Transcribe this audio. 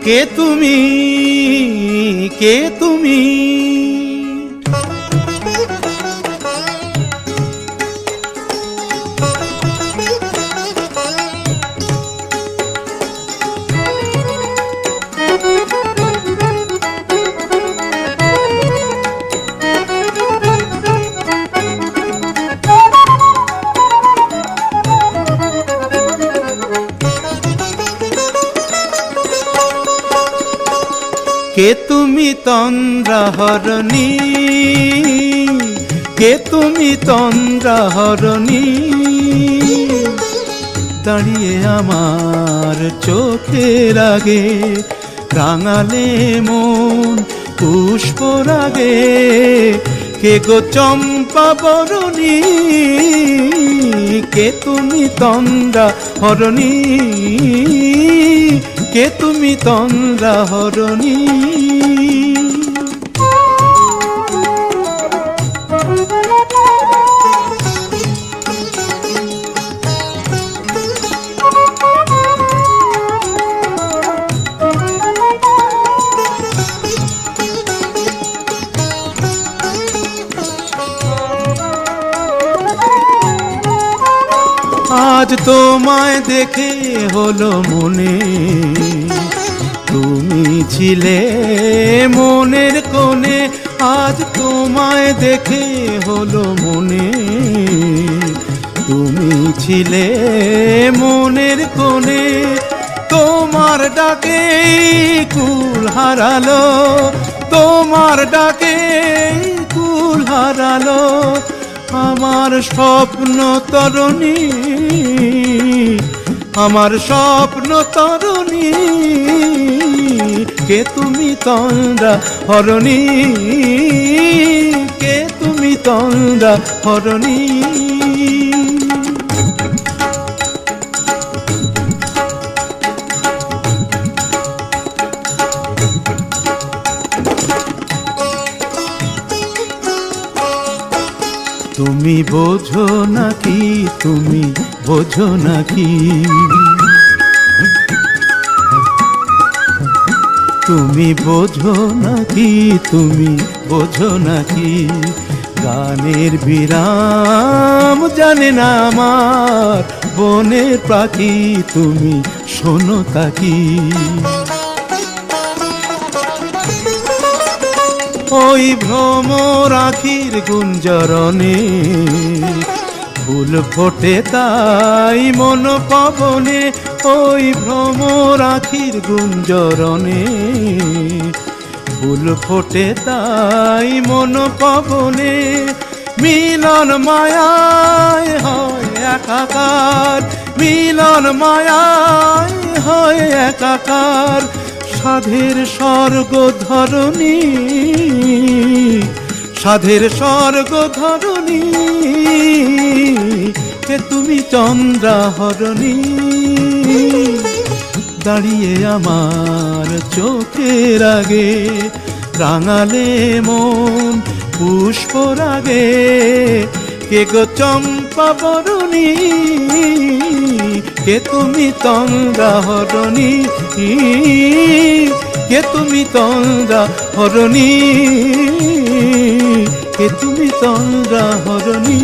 কে তুমি, কে তুমি? কে তুমি তন্দ্রাহরণী, কে তুমি তন্দ্রাহরণী? দাঁড়িয়ে আমার চোখের আগে রাঙালে মন পুষ্পরাগে। কে গো চম্পা বরণী, কে তুমি তন্দ্রাহরণী? কে তুমি তন্দ্রাহরণী? আজ তোমায় দেখে হলো মনে, তুমি ছিলে মনের কোণে। আজ তোমায় দেখে হলো মনে, তুমি ছিলে মনের কোণে। তোমার ডাকে কুল হারালো, তোমার ডাকে কুল হারালো আমার স্বপ্ন তরণী, আমার স্বপ্ন তরণী। কে তুমি তন্দ্রাহরণী, কে তুমি তন্দ্রাহরণী? তুমি বোঝো নাকি, তুমি বোঝো নাকি? তুমি বোঝো নাকি, তুমি বোঝো নাকি? গানের বিরাম জানে না আমার বনের পাখি, তুমি শোনো তাকি। ওই ভ্রমর আখির গুঞ্জরণে ফুল ফোটে তাই মন পবনে। ওই ভ্রমর আখির গুঞ্জরণে ফুল ফোটে তাই মন পবনে। মিলন মায়ায় হয় একাকার, মিলন মায়ায় হয় একাকার। সাধের স্বর্গ ধরণী, সাধের স্বর্গ ধরণী। কে তুমি তন্দ্রাহরণী? দাঁড়িয়ে আমার চোখের আগে রাঙালে মন পুষ্পরাগে। কে গো চম্পা বরণী, কে তুমি তন্দ্রাহরণী? কে তুমি তন্দ্রাহরণী? কে তুমি তন্দ্রাহরণী?